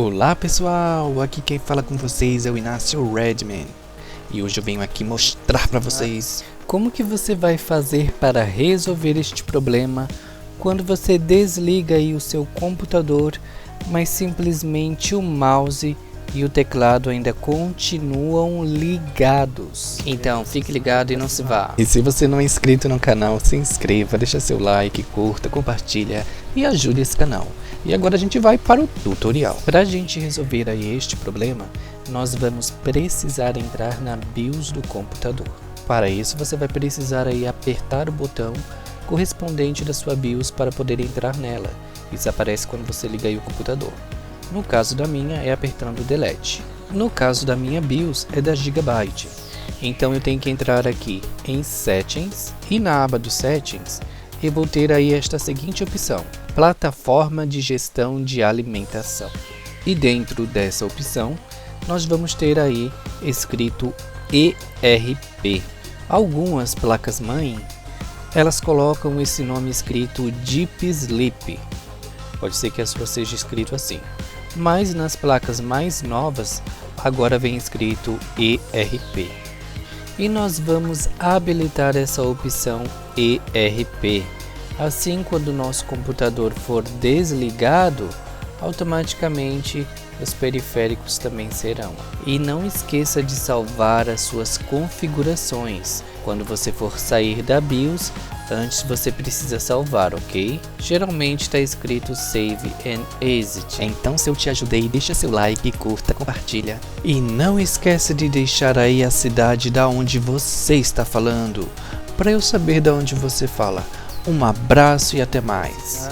Olá pessoal, aqui quem fala com vocês é o Inácio Redman e hoje eu venho aqui mostrar para vocês como que você vai fazer para resolver este problema quando você desliga aí o seu computador, mas simplesmente o mouse e o teclado ainda continuam ligados. Então fique ligado e não se vá. E se você não é inscrito no canal, se inscreva, deixa seu like, curta, compartilha e ajude esse canal. E agora a gente vai para o tutorial. Para a gente resolver aí este problema, nós vamos precisar entrar na BIOS do computador. Para isso você vai precisar aí apertar o botão correspondente da sua BIOS para poder entrar nela. Isso aparece quando você liga aí o computador. No caso da minha é apertando Delete. No caso da minha BIOS é da Gigabyte. Então eu tenho que entrar aqui em Settings e na aba dos Settings eu vou ter aí esta seguinte opção: Plataforma de Gestão de Alimentação. E dentro dessa opção nós vamos ter aí escrito ERP. Algumas placas-mãe elas colocam esse nome escrito Deep Sleep. Pode ser que a sua seja escrito assim. Mas nas placas mais novas, agora vem escrito ERP. E nós vamos habilitar essa opção ERP. Assim, quando o nosso computador for desligado, automaticamente os periféricos também serão. E não esqueça de salvar as suas configurações. Quando você for sair da BIOS, antes você precisa salvar, ok? Geralmente está escrito Save and Exit. Então se eu te ajudei, deixa seu like, curta, compartilha. E não esqueça de deixar aí a cidade da onde você está falando, para eu saber da onde você fala. Um abraço e até mais.